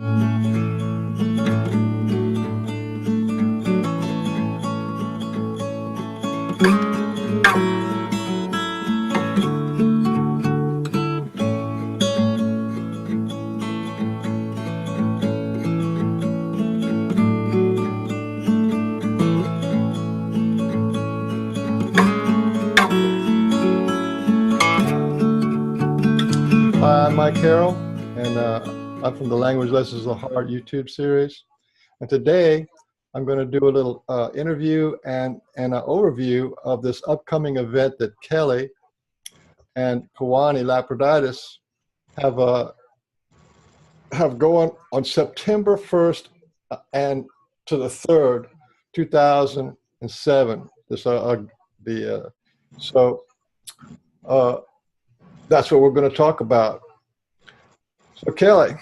Hi, I'm Mike Carroll, and I'm from the Language Lessons of the Heart YouTube series. And today, I'm going to do a little interview and an overview of this upcoming event that Kelly and Kewaunee Lapseritis have going on September 1st and to the 3rd, 2007. That's what we're going to talk about. So Kelly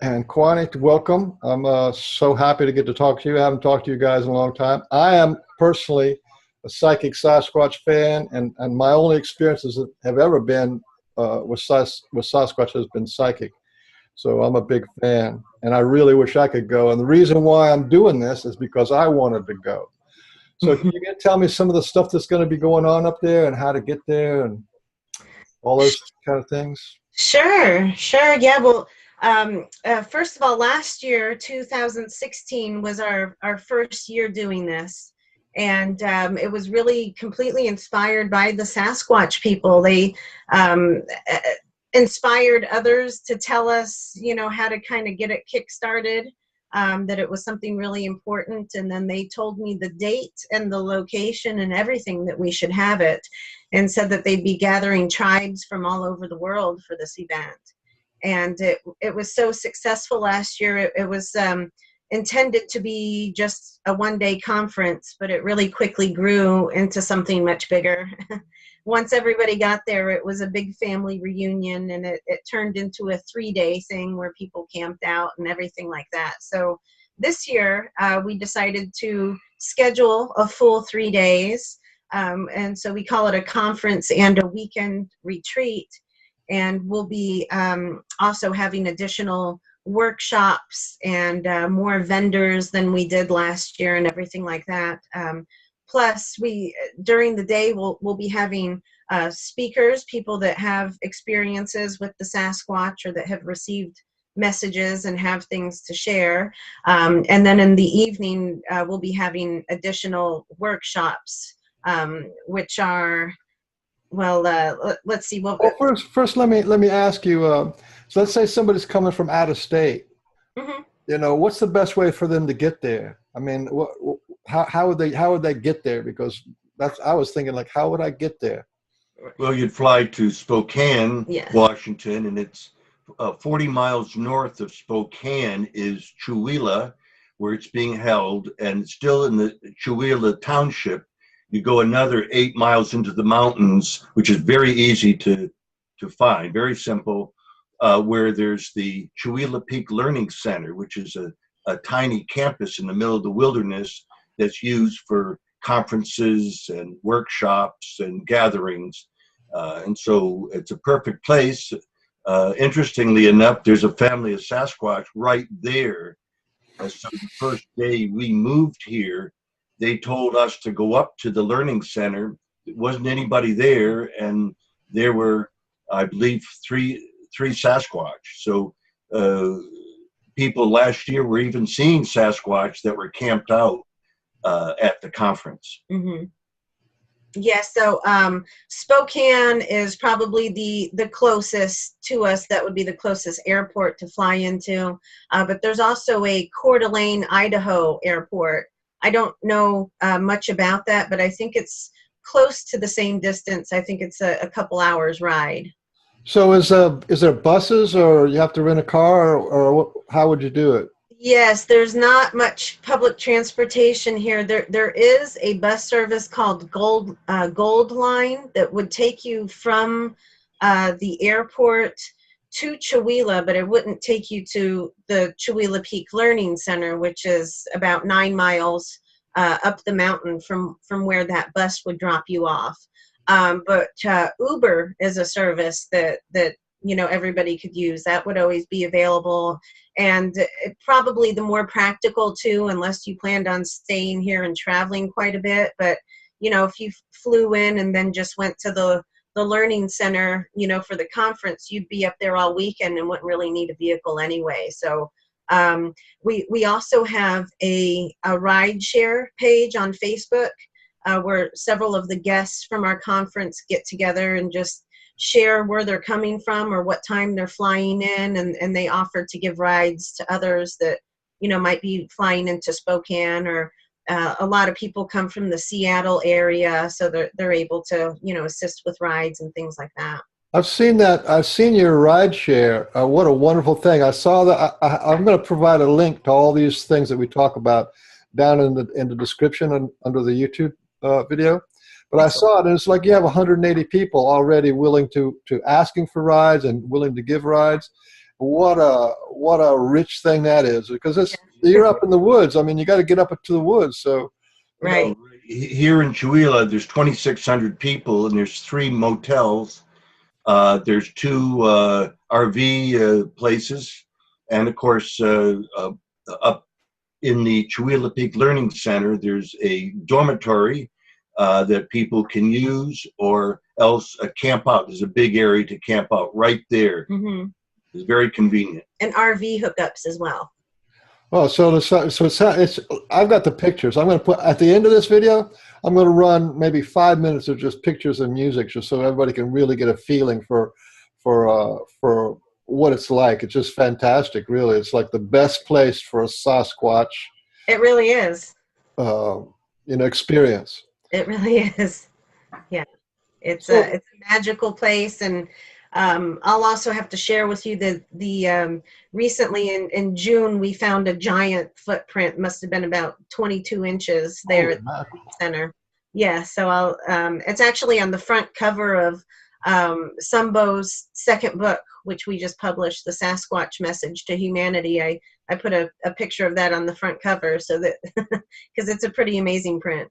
and Kewaunee, welcome. I'm so happy to get to talk to you. I haven't talked to you guys in a long time. I am personally a Psychic Sasquatch fan, and my only experiences that have ever been with Sasquatch has been psychic. So I'm a big fan, and I really wish I could go. And the reason why I'm doing this is because I wanted to go. So can you tell me some of the stuff that's going to be going on up there and how to get there and all those kind of things? Sure. Yeah. Well, first of all, last year, 2016, was our first year doing this. And it was really completely inspired by the Sasquatch people. They inspired others to tell us, how to kind of get it kick-started, that it was something really important. And then they told me the date and the location and everything that we should have it, and said that they'd be gathering tribes from all over the world for this event. And it was so successful last year. It was intended to be just a one-day conference, but it really quickly grew into something much bigger. Once everybody got there, it was a big family reunion, and it turned into a 3-day thing where people camped out and everything like that. So this year, we decided to schedule a full 3 days. And so we call it a conference and a weekend retreat. And we'll be also having additional workshops and more vendors than we did last year and everything like that. Plus, during the day, we'll be having speakers, people that have experiences with the Sasquatch or that have received messages and have things to share. And then in the evening, we'll be having additional workshops, which are, well, let's see. Well, first, let me ask you. So let's say somebody's coming from out of state. Mm-hmm. What's the best way for them to get there? I mean, how would they get there? Because I was thinking, like, how would I get there? Well, you'd fly to Spokane, yes, Washington, and it's 40 miles north of Spokane is Chewelah, where it's being held, and it's still in the Chewelah Township. You go another 8 miles into the mountains, which is very easy to find, very simple, where there's the Chewelah Peak Learning Center, which is a tiny campus in the middle of the wilderness that's used for conferences and workshops and gatherings. And so it's a perfect place. Interestingly enough, there's a family of Sasquatch right there. So the first day we moved here, they told us to go up to the learning center. There wasn't anybody there, and there were, I believe, three Sasquatch. So people last year were even seeing Sasquatch that were camped out at the conference. Mm-hmm. Yeah, so Spokane is probably the closest to us. That would be the closest airport to fly into. But there's also a Coeur d'Alene, Idaho airport. I don't know much about that, but I think it's close to the same distance. I think it's a couple hours ride. So is there buses, or you have to rent a car, or how would you do it? Yes, there's not much public transportation here. There is a bus service called Gold Line that would take you from the airport to Chewelah, but it wouldn't take you to the Chewelah Peak Learning Center, which is about 9 miles up the mountain from where that bus would drop you off. But Uber is a service that everybody could use. That would always be available. And probably the more practical too, unless you planned on staying here and traveling quite a bit. But, if you flew in and then just went to the learning center, for the conference, you'd be up there all weekend and wouldn't really need a vehicle anyway. So we also have a RIDESHARE page on Facebook where several of the guests from our conference get together and just share where they're coming from or what time they're flying in, and they offer to give rides to others that might be flying into Spokane, or a lot of people come from the Seattle area, so they're able to assist with rides and things like that. I've seen that. I've seen your ride share. What a wonderful thing! I saw that. I'm going to provide a link to all these things that we talk about down in the description and under the YouTube video. But I saw it, and it's like you have 180 people already willing to asking for rides and willing to give rides. What a rich thing that is, because you're up in the woods. I mean, you got to get up to the woods. So right here in Chewelah, there's 2,600 people, and there's 3 motels. There's 2 RV places, and of course, up in the Chewelah Peak Learning Center, there's a dormitory that people can use, or else camp out. There's a big area to camp out right there. Mm-hmm. It's very convenient. And RV hookups as well. Oh, so it's I've got the pictures. I'm going to put at the end of this video. I'm going to run maybe 5 minutes of just pictures and music, just so everybody can really get a feeling for what it's like. It's just fantastic, really. It's like the best place for a Sasquatch. It really is. Experience. It really is. Yeah, it's a magical place, and I'll also have to share with you that the recently in June we found a giant footprint. Must have been about 22 inches there at the center. Yeah, so I'll. It's actually on the front cover of SunBow's second book, which we just published, The Sasquatch Message to Humanity. I put a picture of that on the front cover so that because it's a pretty amazing print.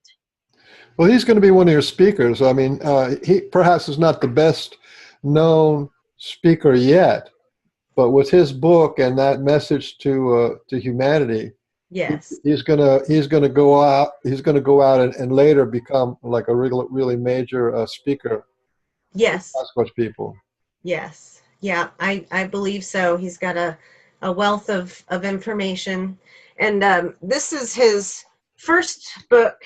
Well, he's going to be one of your speakers. I mean, he perhaps is not the best known speaker yet, but with his book and that message to humanity, yes, he's gonna go out. He's going to go out and later become like a really major speaker. Yes, Sasquatch people. Yes, yeah, I believe so. He's got a wealth of information, and this is his first book,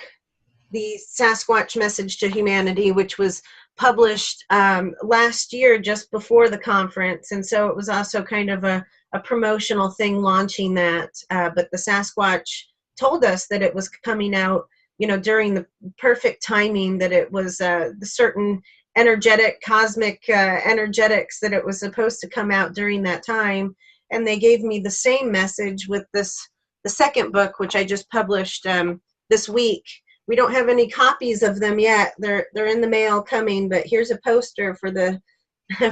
The Sasquatch Message to Humanity, which was published last year just before the conference, and so it was also kind of a promotional thing launching that, but the Sasquatch told us that it was coming out during the perfect timing, that it was the certain energetic cosmic energetics, that it was supposed to come out during that time. And they gave me the same message with the second book, which I just published this week. We don't have any copies of them yet. They're in the mail coming, but here's a poster for the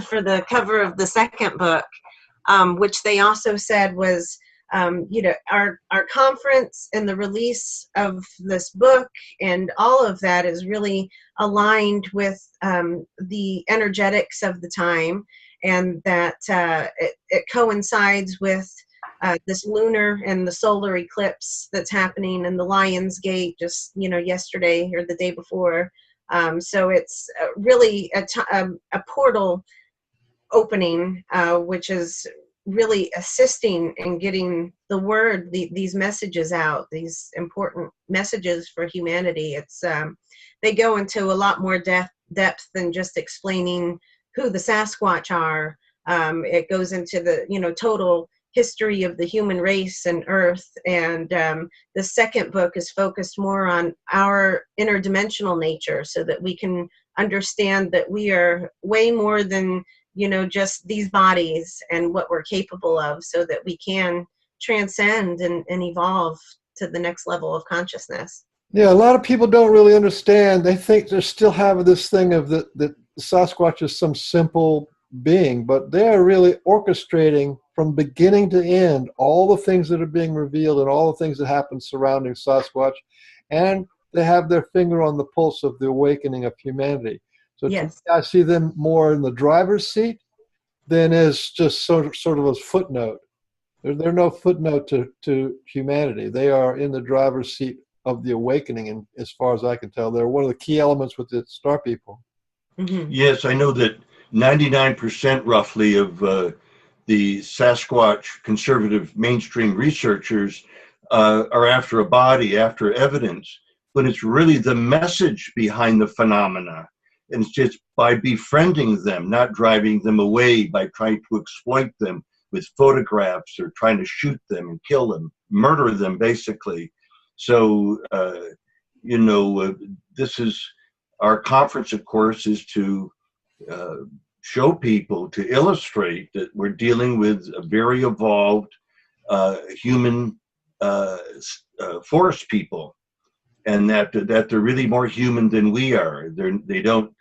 for the cover of the second book, which they also said was our conference and the release of this book and all of that is really aligned with the energetics of the time, and that it coincides with this lunar and the solar eclipse that's happening in the Lion's Gate just yesterday or the day before. So it's really a portal opening, which is really assisting in getting the word, these messages out, these important messages for humanity. It's they go into a lot more depth than just explaining who the Sasquatch are. It goes into the total history of the human race and Earth, and the second book is focused more on our interdimensional nature, so that we can understand that we are way more than just these bodies and what we're capable of, so that we can transcend and evolve to the next level of consciousness. Yeah, a lot of people don't really understand. They think they still have this thing of that Sasquatch is some simple being, but they are really orchestrating from beginning to end all the things that are being revealed and all the things that happen surrounding Sasquatch, and they have their finger on the pulse of the awakening of humanity. So yes, I see them more in the driver's seat then is just sort of a footnote. They're no footnote to humanity. They are in the driver's seat of the awakening, and as far as I can tell, they're one of the key elements with the star people. Mm-hmm. Yes, I know that 99% roughly of the Sasquatch conservative mainstream researchers are after a body, after evidence, but it's really the message behind the phenomena. And it's just by befriending them, not driving them away, by trying to exploit them with photographs or trying to shoot them and kill them, murder them, basically. So, this is our conference, of course, is to show people, to illustrate that we're dealing with a very evolved human forest people, and that they're really more human than we are. They don't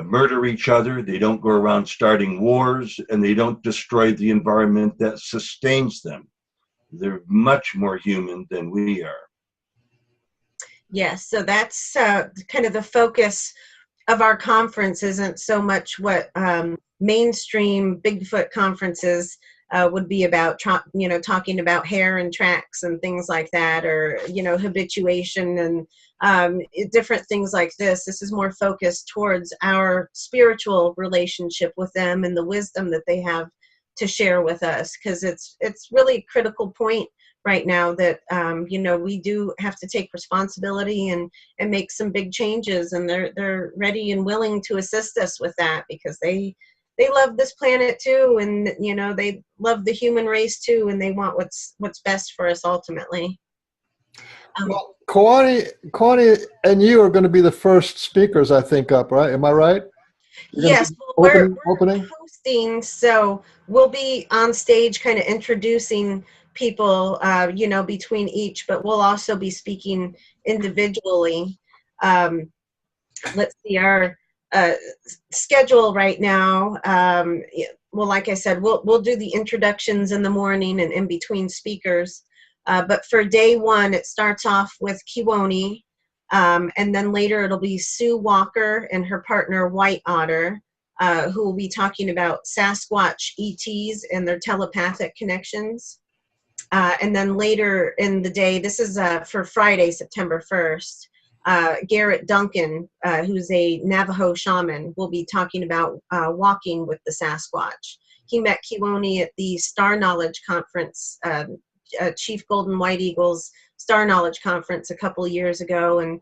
murder each other. They don't go around starting wars, and they don't destroy the environment that sustains them. They're much more human than we are. Yes, so that's kind of the focus of our conference. Isn't so much what mainstream Bigfoot conferences would be about, talking about hair and tracks and things like that, or, habituation and different things like this. This is more focused towards our spiritual relationship with them and the wisdom that they have to share with us, because it's really a critical point right now that we do have to take responsibility and make some big changes, and they're ready and willing to assist us with that, because they love this planet too, and they love the human race too, and they want what's best for us ultimately. Well, Kewaunee and you are going to be the first speakers, I think, up, right? Am I right? Yes, we're hosting, so we'll be on stage kind of introducing people, between each, but we'll also be speaking individually. Let's see, our schedule right now. Well, like I said, we'll do the introductions in the morning and in between speakers. But for day one, it starts off with Kewaunee. And then later it'll be Sue Walker and her partner White Otter, who will be talking about Sasquatch ETs and their telepathic connections. And then later in the day, this is for Friday, September 1st, Garrett Duncan, who's a Navajo shaman, will be talking about walking with the Sasquatch. He met Kewaunee at the Star Knowledge Conference, Chief Golden White Eagle's Star Knowledge Conference a couple of years ago, and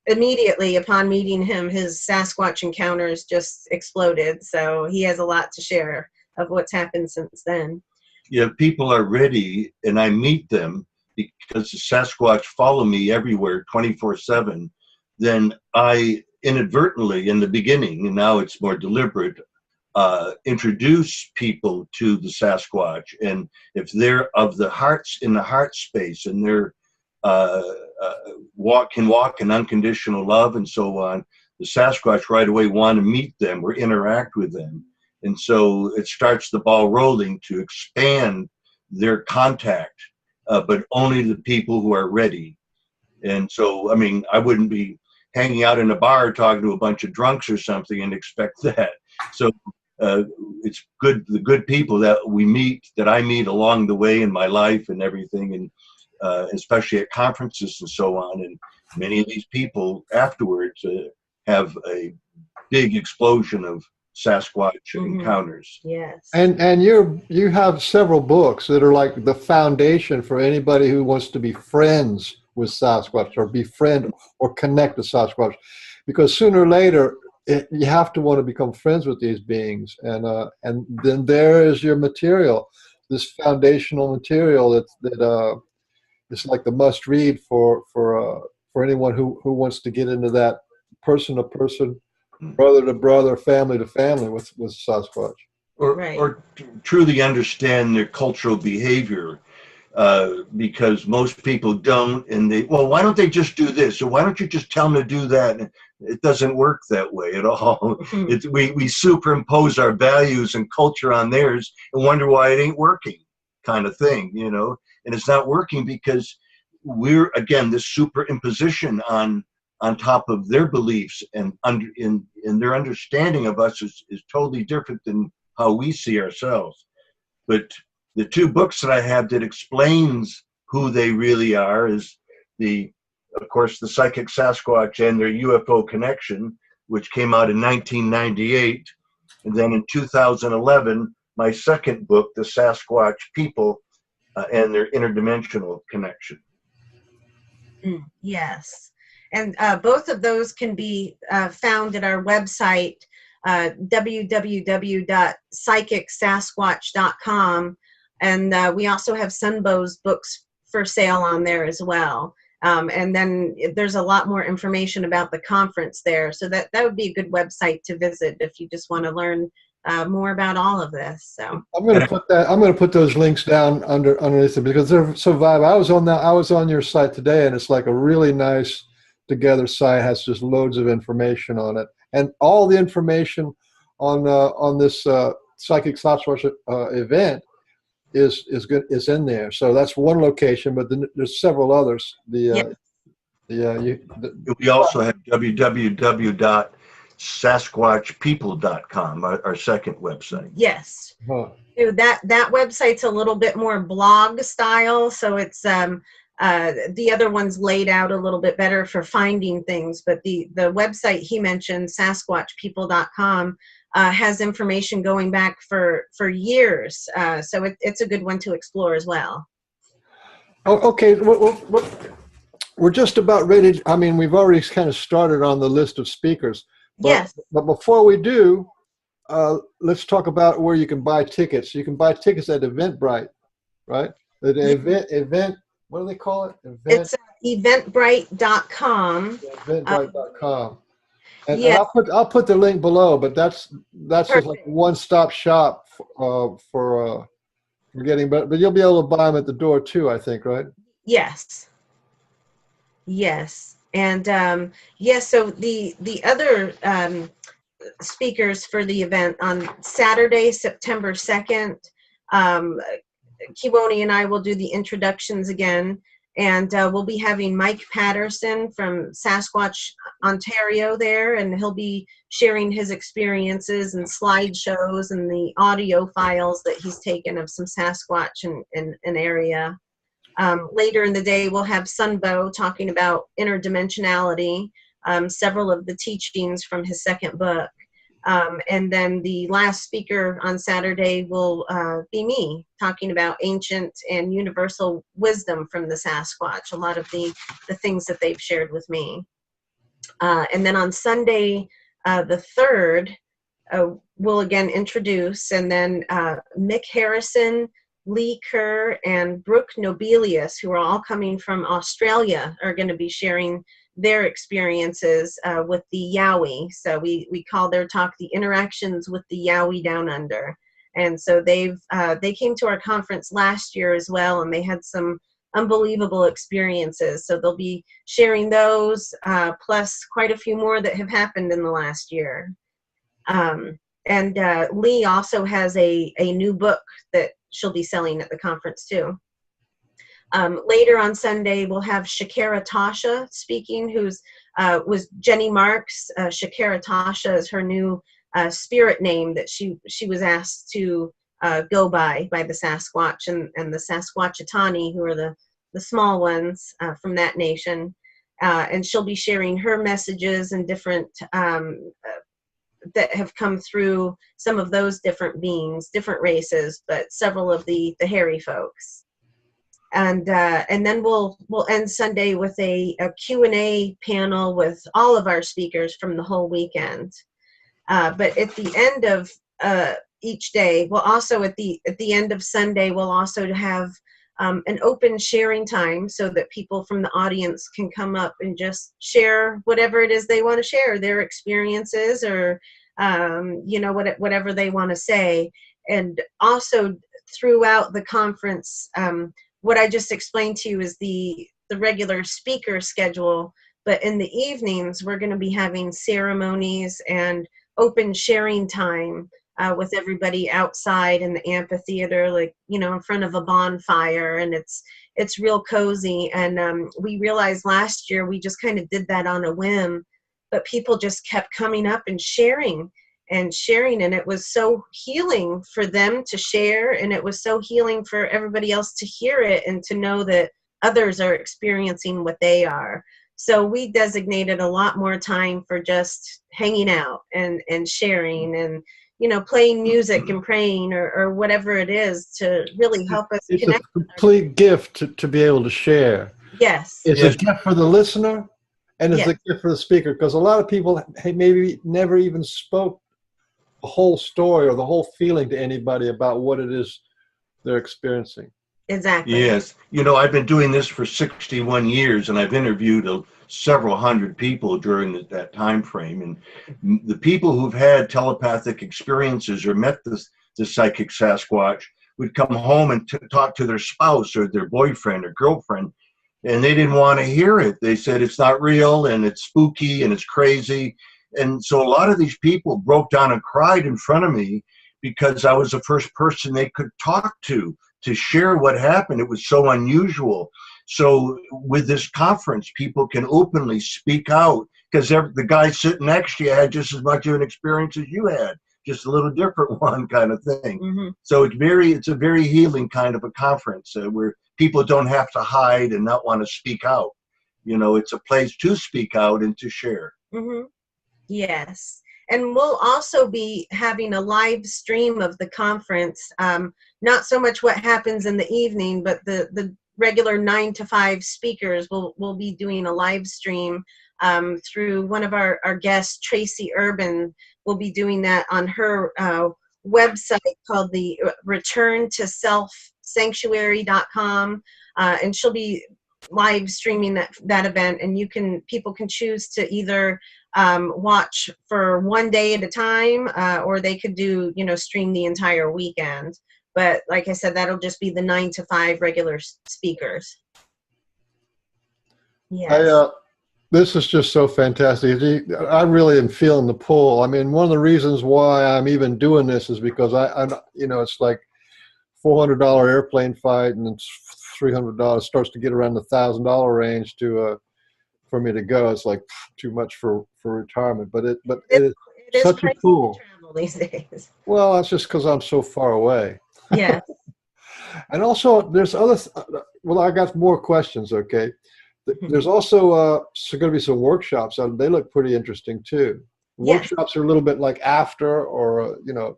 immediately upon meeting him, his Sasquatch encounters just exploded. So he has a lot to share of what's happened since then. Yeah, people are ready, and I meet them because the Sasquatch follow me everywhere 24/7. Then I inadvertently, in the beginning, and now it's more deliberate, introduce people to the Sasquatch, and if they're of the hearts, in the heart space, and they're can walk in unconditional love and so on, the Sasquatch right away want to meet them or interact with them, and so it starts the ball rolling to expand their contact, but only the people who are ready. And so, I mean, I wouldn't be hanging out in a bar talking to a bunch of drunks or something and expect that. So it's good, the good people that I meet along the way in my life and everything, and especially at conferences and so on. And many of these people afterwards have a big explosion of Sasquatch encounters. Yes. And you have several books that are like the foundation for anybody who wants to be friends with Sasquatch, or befriend or connect to Sasquatch, because sooner or later you have to want to become friends with these beings, and then there is your material, this foundational material that is like the must read for anyone who wants to get into that person to person, brother to brother, family to family with Sasquatch, or truly understand their cultural behavior. Because most people don't, and why don't they just do this, or why don't you just tell them to do that? And it doesn't work that way at all. We superimpose our values and culture on theirs and wonder why it ain't working, kind of thing, and it's not working because we're, again, this superimposition on on top of their beliefs, and in their understanding of us is totally different than how we see ourselves. But the two books that I have that explains who they really are is of course, the Psychic Sasquatch and their UFO connection, which came out in 1998. And then in 2011, my second book, The Sasquatch People and Their Interdimensional Connection. Yes. And both of those can be found at our website, www.psychicsasquatch.com. And we also have SunBow's books for sale on there as well. And then there's a lot more information about the conference there. So that would be a good website to visit if you just want to learn more about all of this. So I'm going to put those links down underneath it because they're so viable. I was on your site today, and it's like a really nice together site. It has just loads of information on it, and all the information on this Psychic Sasquatch event is in there. So that's one location, but then there's several others. We also have www.sasquatchpeople.com, our second website. Yes. That website's a little bit more blog style, so it's the other one's laid out a little bit better for finding things, but the website he mentioned, sasquatchpeople.com, has information going back for years, so it's a good one to explore as well. Oh, okay. We're just about ready. I mean, we've already kind of started on the list of speakers. But, yes. But before we do, let's talk about where you can buy tickets. You can buy tickets at Eventbrite, right? Event. What do they call it? It's eventbrite.com. Eventbrite.com. And I'll put the link below, but that's just like a one-stop shop for getting, but you'll be able to buy them at the door too, I think, right? Yes. Yes. And so the other speakers for the event on Saturday, September 2nd, Kewaunee and I will do the introductions again. And we'll be having Mike Patterson from Sasquatch, Ontario there, and he'll be sharing his experiences and slideshows and the audio files that he's taken of some Sasquatch in an area. Later in the day, we'll have SunBow talking about interdimensionality, several of the teachings from his second book. And then the last speaker on Saturday will be me, talking about ancient and universal wisdom from the Sasquatch, a lot of the things that they've shared with me. And then on Sunday, the 3rd, we'll again introduce, and then Mick Harrison, Lee Kerr, and Brooke Nobelius, who are all coming from Australia, are going to be sharing their experiences with the Yowie. So we call their talk the Interactions with the Yowie Down Under. And so they came to our conference last year as well, and they had some unbelievable experiences. So they'll be sharing those, plus quite a few more that have happened in the last year. And Lee also has a new book that she'll be selling at the conference too. Later on Sunday, we'll have Shakara Tosha speaking, who's was Jenny Marks. Shakara Tosha is her new spirit name that she was asked to go by the Sasquatch and the Sasquatchatani, who are the small ones from that nation. And she'll be sharing her messages and different that have come through some of those different beings, different races, but several of the hairy folks. And then we'll end Sunday with a Q&A panel with all of our speakers from the whole weekend. But at the end of each day, we'll also at the end of Sunday, we'll also have an open sharing time so that people from the audience can come up and just share whatever it is they want to share, their experiences or whatever they want to say. And also throughout the conference, what I just explained to you is the regular speaker schedule, but in the evenings, we're going to be having ceremonies and open sharing time with everybody outside in the amphitheater, like, you know, in front of a bonfire, and it's real cozy. And we realized last year we just kind of did that on a whim, but people just kept coming up and sharing, and it was so healing for them to share, and it was so healing for everybody else to hear it and to know that others are experiencing what they are. So we designated a lot more time for just hanging out and sharing, and, you know, playing music and praying, or whatever it is, to really help us It's connect. a complete gift to be able to share. Yes. It's Yes. a gift for the listener, and it's Yes. a gift for the speaker, because a lot of people maybe never even spoke the whole story or the whole feeling to anybody about what it is they're experiencing. Exactly. Yes. You know, I've been doing this for 61 years, and I've interviewed several hundred people during that time frame. And the people who've had telepathic experiences or met the psychic Sasquatch would come home and talk to their spouse or their boyfriend or girlfriend, and they didn't want to hear it. They said it's not real, and it's spooky, and it's crazy. And so a lot of these people broke down and cried in front of me because I was the first person they could talk to share what happened. It was so unusual. So with this conference, people can openly speak out, because the guy sitting next to you had just as much of an experience as you had, just a little different one, kind of thing. Mm-hmm. So it's a very healing kind of a conference where people don't have to hide and not want to speak out. You know, it's a place to speak out and to share. Mm-hmm. Yes. And we'll also be having a live stream of the conference. Not so much what happens in the evening, but the regular 9 to 5 speakers will be doing a live stream through one of our guests, Tracy Urban, will be doing that on her website called the Return to Self Sanctuary.com. And she'll be live streaming that event, and people can choose to either watch for one day at a time, or they could do, you know, stream the entire weekend. But like I said, that'll just be the 9 to 5 regular speakers. Yes. This is just so fantastic. I really am feeling the pull. I mean, one of the reasons why I'm even doing this is because I'm you know, it's like $400 airplane flight, and it's $300. Starts to get around the $1,000 range for me to go. It's like too much for retirement, but it is such a pull. Travel these days. Well, that's just because I'm so far away. Yeah. And also, there's other. Well, I got more questions. Okay, there's also going to be some workshops. They look pretty interesting too. Yes. Workshops are a little bit like after, or you know.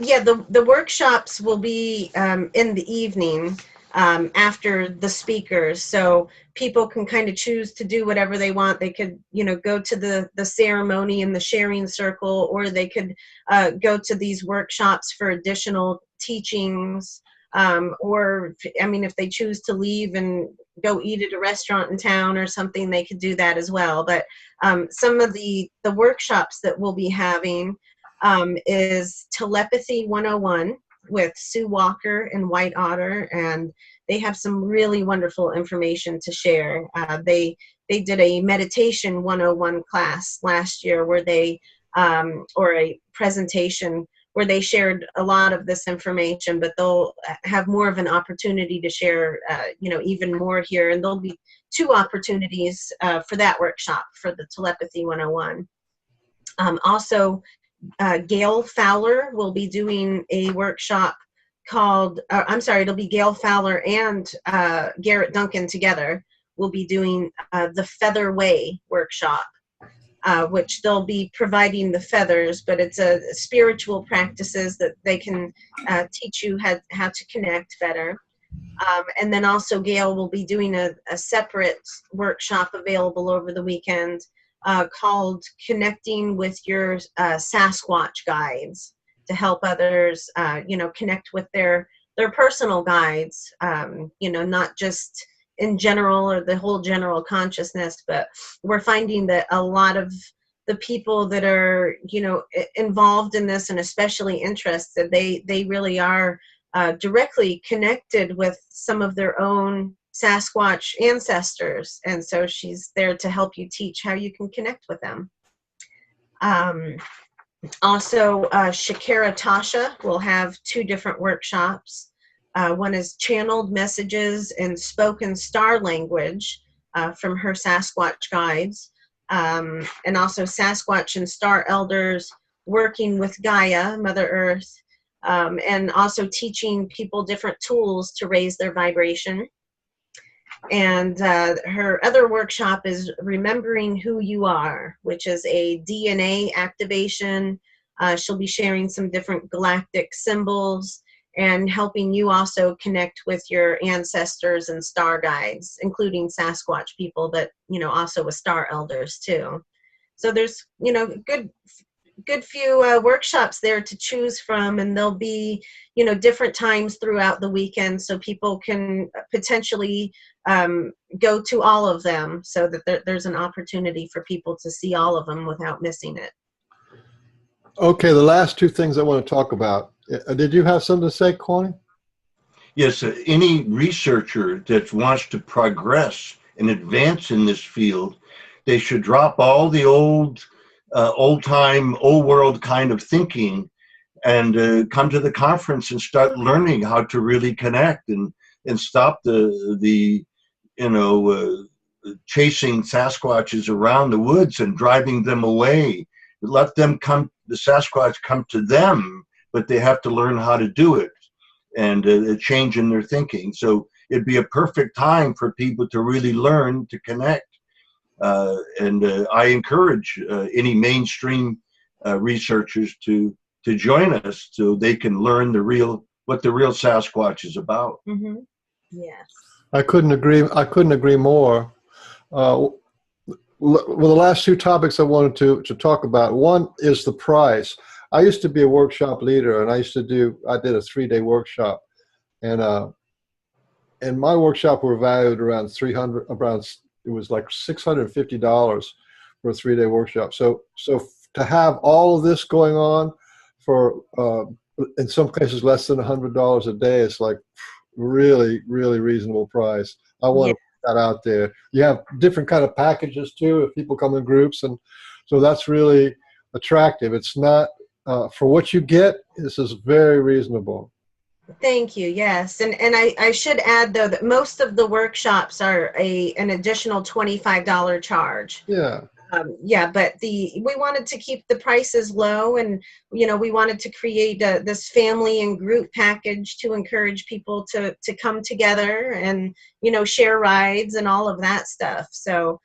Yeah, the workshops will be in the evening after the speakers, so people can kind of choose to do whatever they want. They could, you know, go to the ceremony and the sharing circle, or they could go to these workshops for additional teachings, or I mean, if they choose to leave and go eat at a restaurant in town or something, they could do that as well. But some of the workshops that we'll be having is Telepathy 101 with Sue Walker and White Otter, and they have some really wonderful information to share. They did a meditation 101 class last year where they, or a presentation where they shared a lot of this information, but they'll have more of an opportunity to share, you know, even more here. And there'll be 2 opportunities for that workshop for the Telepathy 101. Also, Gail Fowler will be doing a workshop called, it'll be Gail Fowler and Garrett Duncan together will be doing the Feather Way workshop, which they'll be providing the feathers, but it's a spiritual practices that they can teach you how to connect better. And then also Gail will be doing a separate workshop available over the weekend called Connecting with Your Sasquatch Guides, to help others, you know, connect with their personal guides, you know, not just in general or the whole general consciousness, but we're finding that a lot of the people that are, you know, involved in this and especially interested, they really are directly connected with some of their own Sasquatch ancestors, and so she's there to help you teach how you can connect with them. Also, Shakara Tosha will have 2 different workshops. One is channeled messages in spoken star language from her Sasquatch guides, and also Sasquatch and star elders working with Gaia, Mother Earth, and also teaching people different tools to raise their vibration. And her other workshop is Remembering Who You Are, which is a DNA activation. She'll be sharing some different galactic symbols and helping you also connect with your ancestors and star guides, including Sasquatch people, but, you know, also with star elders too. So there's, you know, good few workshops there to choose from, and there'll be, you know, different times throughout the weekend so people can potentially go to all of them, so that there's an opportunity for people to see all of them without missing it. Okay, the last 2 things I want to talk about. Did you have something to say, Kewaunee? Yes, any researcher that wants to progress and advance in this field, they should drop all the old-time, old-world kind of thinking and come to the conference and start learning how to really connect and stop the chasing Sasquatches around the woods and driving them away. Let them come, the Sasquatch come to them, but they have to learn how to do it, and a change in their thinking. So it'd be a perfect time for people to really learn to connect. I encourage any mainstream researchers to join us so they can learn what the real Sasquatch is about. Mm-hmm. Yes. I couldn't agree more. Well, the last 2 topics I wanted to talk about. One is the price. I used to be a workshop leader, and I did a 3-day workshop, and my workshop were valued around it was like $650 for a 3-day workshop. So to have all of this going on for in some cases less than $100 a day, is like really, really reasonable price. I want to put that out there. You have different kind of packages too if people come in groups, and so that's really attractive. It's not for what you get. This is very reasonable. Thank you. Yes, and I should add though that most of the workshops are an additional $25 charge. Yeah. Yeah, but we wanted to keep the prices low, and you know, we wanted to create this family and group package to encourage people to come together and, you know, share rides and all of that stuff. So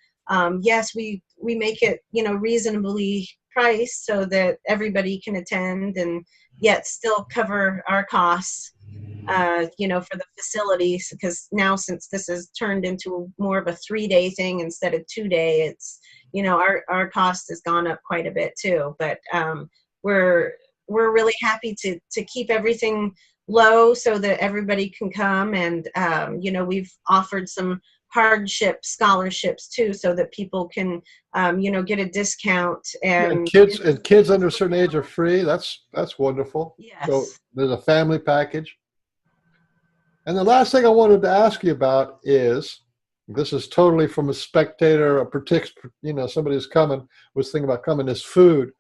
yes, we make it, you know, reasonably priced so that everybody can attend and yet still cover our costs. You know, for the facilities, because now since this has turned into more of a 3-day thing instead of 2-day, it's, you know, our cost has gone up quite a bit too. But we're really happy to keep everything low so that everybody can come, and you know, we've offered some hardship scholarships too, so that people can you know, get a discount, and kids under a certain age are free. That's wonderful. Yes. So there's a family package. And the last thing I wanted to ask you about is, this is totally from a spectator, you know, somebody who's was thinking about coming, is food.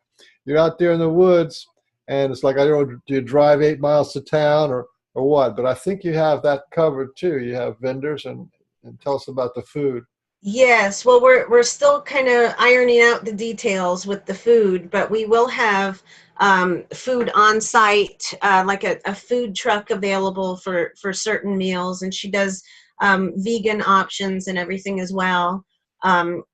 You're out there in the woods, and it's like, I don't know, do you drive 8 miles to town or what? But I think you have that covered too. You have vendors, and tell us about the food. Yes, well, we're still kind of ironing out the details with the food, but we will have food on site, like a food truck available for certain meals, and she does vegan options and everything as well.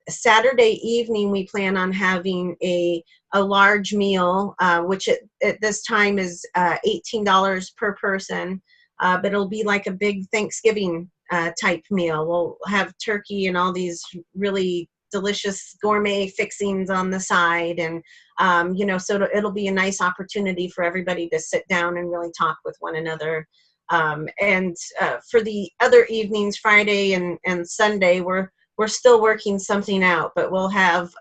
Saturday evening, we plan on having a large meal, which at this time is $18 per person, but it'll be like a big Thanksgiving type meal. We'll have turkey and all these really delicious gourmet fixings on the side, and you know, so it'll be a nice opportunity for everybody to sit down and really talk with one another. And for the other evenings, Friday and Sunday, we're still working something out, but we'll have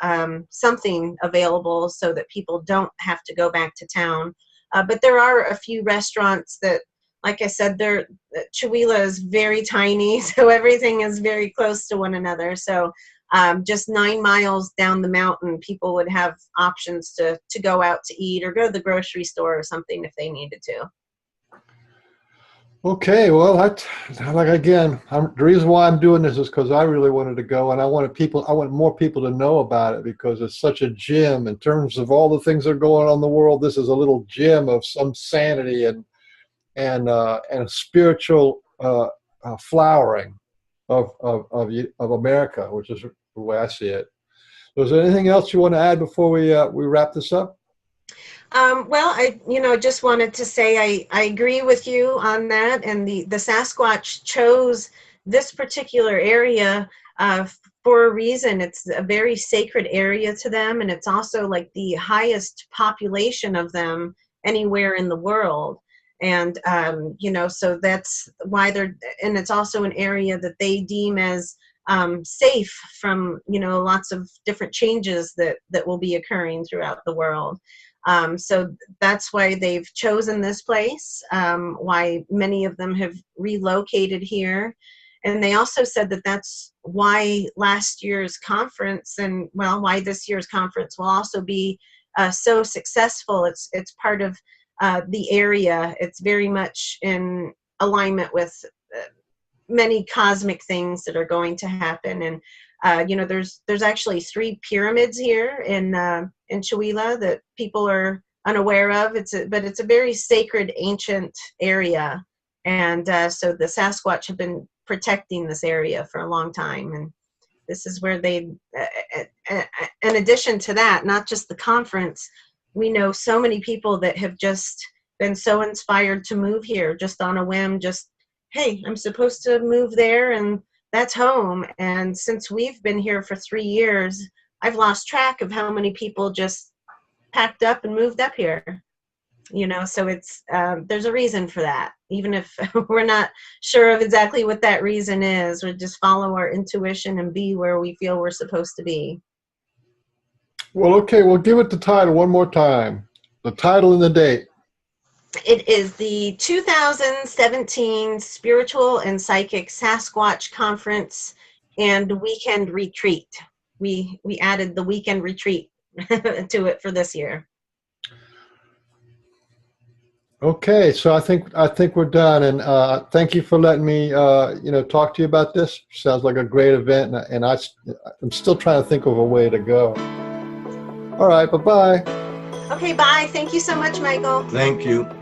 something available so that people don't have to go back to town. But there are a few restaurants that, like I said, Chewelah is very tiny, so everything is very close to one another. So just 9 miles down the mountain, people would have options to go out to eat or go to the grocery store or something if they needed to. Okay, well, like again, the reason why I'm doing this is because I really wanted to go, and I want more people to know about it because it's such a gem in terms of all the things that are going on in the world. This is a little gem of some sanity and a spiritual flowering of America, which is the way I see it. So, is there anything else you want to add before we wrap this up? Well, I just wanted to say I agree with you on that, and the Sasquatch chose this particular area for a reason. It's a very sacred area to them, and it's also like the highest population of them anywhere in the world. And so that's why and it's also an area that they deem as safe from lots of different changes that will be occurring throughout the world. So that's why they've chosen this place, why many of them have relocated here. And they also said that that's why last year's conference and, well, why this year's conference will also be so successful. It's part of the area. It's very much in alignment with many cosmic things that are going to happen. And there's actually 3 pyramids here in Chewelah that people are unaware of. But it's a very sacred, ancient area, and so the Sasquatch have been protecting this area for a long time. And this is where they, in addition to that, not just the conference, we know so many people that have just been so inspired to move here just on a whim. Just, hey, I'm supposed to move there, and that's home. And since we've been here for 3 years, I've lost track of how many people just packed up and moved up here. So it's there's a reason for that. Even if we're not sure of exactly what that reason is, we just follow our intuition and be where we feel we're supposed to be. Well, okay, we'll give it the title one more time. The title and the date. It is the 2017 Spiritual and Psychic Sasquatch Conference and Weekend Retreat. We added the weekend retreat to it for this year. Okay, so I think we're done, and thank you for letting me talk to you about this. Sounds like a great event, and I'm still trying to think of a way to go. All right, bye-bye. Okay, bye. Thank you so much, Michael. Thank you.